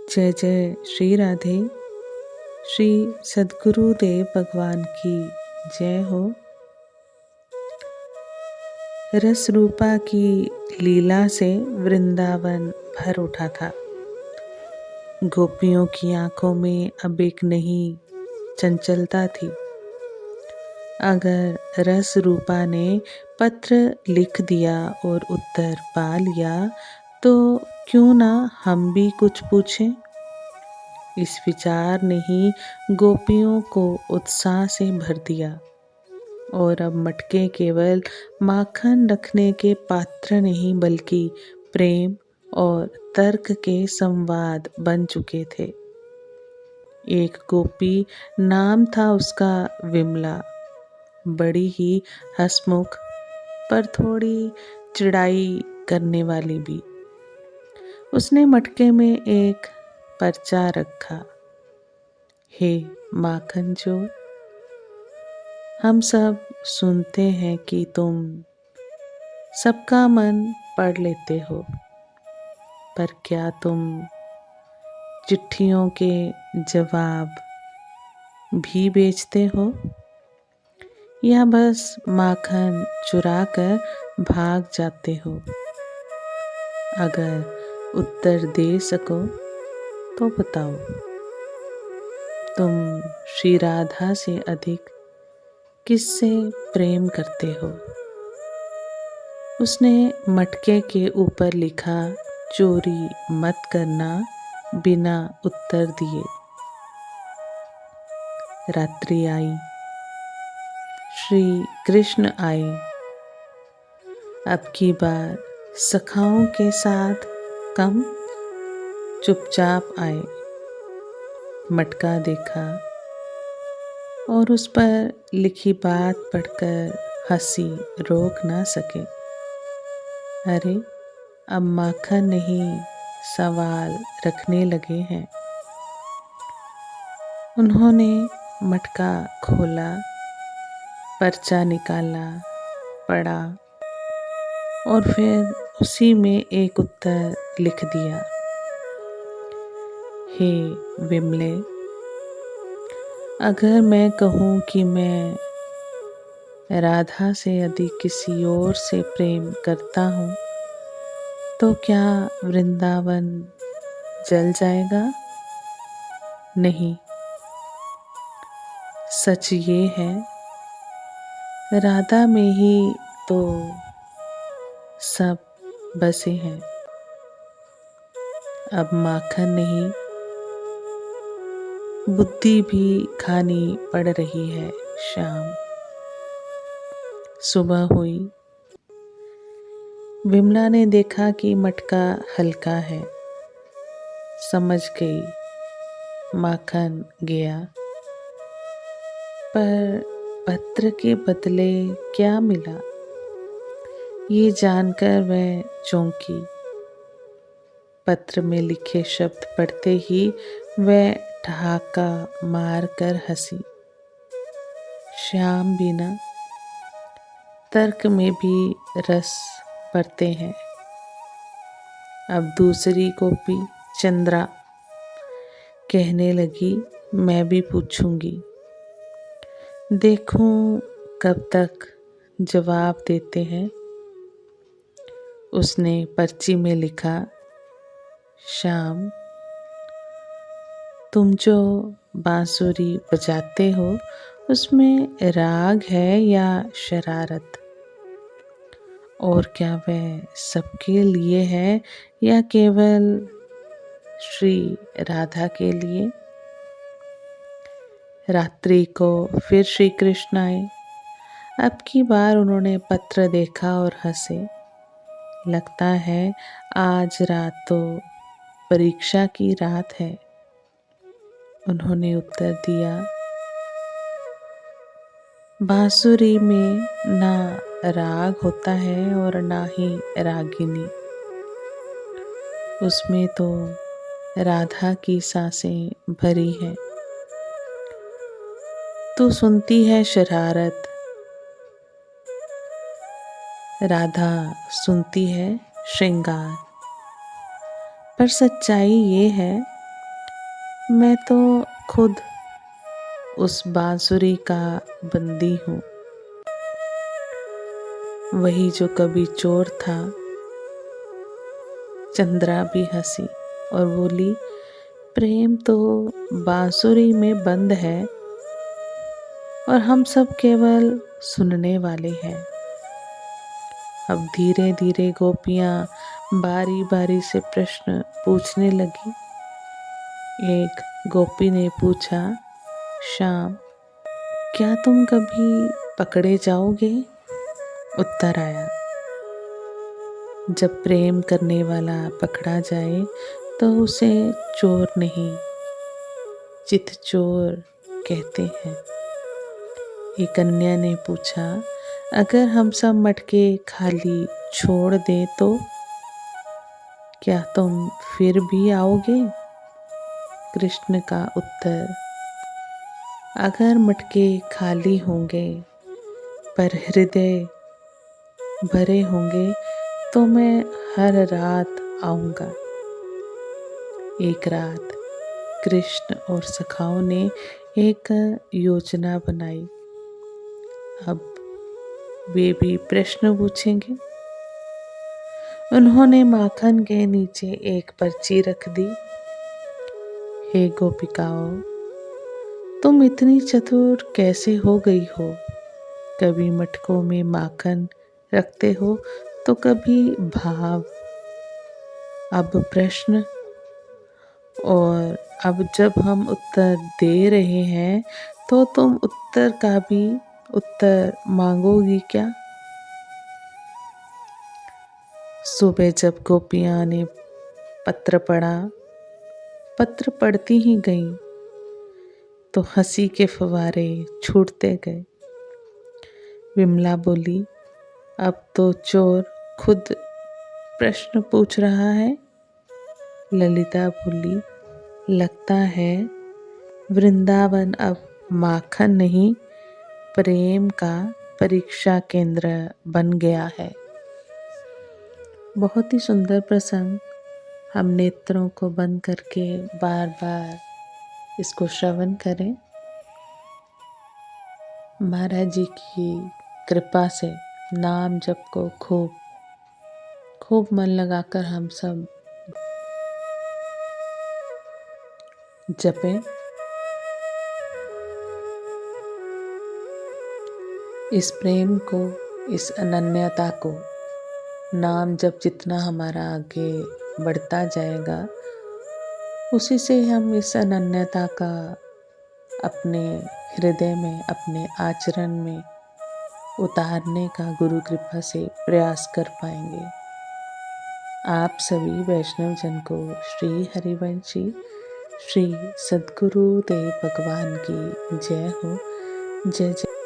जय जय श्री राधे। श्री सद्गुरुदेव भगवान की जय हो। रस रूपा की लीला से वृंदावन भर उठा था। गोपियों की आंखों में अब एक नई चंचलता थी। अगर रस रूपा ने पत्र लिख दिया और उत्तर पा लिया तो क्यों ना हम भी कुछ पूछें। इस विचार ने ही गोपियों को उत्साह से भर दिया और अब मटके केवल माखन रखने के पात्र नहीं बल्कि प्रेम और तर्क के संवाद बन चुके थे। एक गोपी नाम था उसका विमला, बड़ी ही हंसमुख पर थोड़ी चिढ़ाई करने वाली भी। उसने मटके में एक पर्चा रखा, हे माखन चोर, हम सब सुनते हैं कि तुम सबका मन पढ़ लेते हो, पर क्या तुम चिट्ठियों के जवाब भी बेचते हो या बस माखन चुरा कर भाग जाते हो? अगर उत्तर दे सको तो बताओ, तुम श्री राधा से अधिक किससे प्रेम करते हो? उसने मटके के ऊपर लिखा, चोरी मत करना, बिना उत्तर दिए। रात्रि आई, श्री कृष्ण आए। अब की बार सखाओं के साथ कम चुपचाप आए। मटका देखा और उस पर लिखी बात पढ़कर हंसी रोक ना सके। अरे, अब माखन नहीं सवाल रखने लगे हैं। उन्होंने मटका खोला, पर्चा निकाला, पढ़ा और फिर उसी में एक उत्तर लिख दिया, हे विमले, अगर मैं कहूँ कि मैं राधा से अधिक किसी और से प्रेम करता हूँ तो क्या वृंदावन जल जाएगा? नहीं, सच ये है, राधा में ही तो सब बसे हैं। अब माखन नहीं, बुद्धि भी खानी पड़ रही है। शाम, सुबह हुई। विमला ने देखा कि मटका हल्का है। समझ गई, माखन गया। पर पत्र के बदले क्या मिला, ये जानकर वह चौंकी। पत्र में लिखे शब्द पढ़ते ही वह ठहाका मारकर हंसी। श्याम बिना तर्क में भी रस पढ़ते हैं। अब दूसरी गोपी चंद्रा कहने लगी, मैं भी पूछूंगी, देखूं कब तक जवाब देते हैं। उसने पर्ची में लिखा, श्याम, तुम जो बांसुरी बजाते हो उसमें राग है या शरारत? और क्या वह सबके लिए है या केवल श्री राधा के लिए? रात्रि को फिर श्री कृष्ण आए। अब की बार उन्होंने पत्र देखा और हंसे। लगता है आज रात तो परीक्षा की रात है। उन्होंने उत्तर दिया, बांसुरी में ना राग होता है और ना ही रागिनी। उसमें तो राधा की सांसें भरी हैं। तू सुनती है शरारत, राधा सुनती है श्रृंगार। पर सच्चाई ये है, मैं तो खुद उस बांसुरी का बंदी हूँ, वही जो कभी चोर था। चंद्रा भी हंसी और बोली, प्रेम तो बांसुरी में बंद है और हम सब केवल सुनने वाले हैं। अब धीरे धीरे गोपियां बारी बारी से प्रश्न पूछने लगी। एक गोपी ने पूछा, श्याम, क्या तुम कभी पकड़े जाओगे? उत्तर आया, जब प्रेम करने वाला पकड़ा जाए तो उसे चोर नहीं, चितचोर कहते हैं। एक कन्या ने पूछा, अगर हम सब मटके खाली छोड़ दें तो क्या तुम फिर भी आओगे? कृष्ण का उत्तर, अगर मटके खाली होंगे पर हृदय भरे होंगे तो मैं हर रात आऊँगा। एक रात कृष्ण और सखाओं ने एक योजना बनाई। अब वे भी प्रश्न पूछेंगे। उन्होंने माखन के नीचे एक पर्ची रख दी। हे गोपिकाओं, तुम इतनी चतुर कैसे हो गई हो? कभी मटकों में माखन रखते हो तो कभी भाव, अब प्रश्न, और अब जब हम उत्तर दे रहे हैं तो तुम उत्तर का भी उत्तर मांगोगी क्या? सुबह जब गोपियां ने पत्र पढ़ा, पत्र पढ़ती ही गईं तो हंसी के फव्वारे छूटते गए। विमला बोली, अब तो चोर खुद प्रश्न पूछ रहा है। ललिता बोली, लगता है वृंदावन अब माखन नहीं, प्रेम का परीक्षा केंद्र बन गया है। बहुत ही सुंदर प्रसंग। हम नेत्रों को बंद करके बार बार इसको श्रवण करें। महाराज जी की कृपा से नाम जप को खूब खूब मन लगाकर हम सब जपें। इस प्रेम को, इस अनन्यता को, नाम जब जितना हमारा आगे बढ़ता जाएगा उसी से हम इस अनन्यता का अपने हृदय में, अपने आचरण में उतारने का गुरु कृपा से प्रयास कर पाएंगे। आप सभी वैष्णव जन को श्री हरिवंशी श्री सद्गुरु देव भगवान की जय हो। जय जय।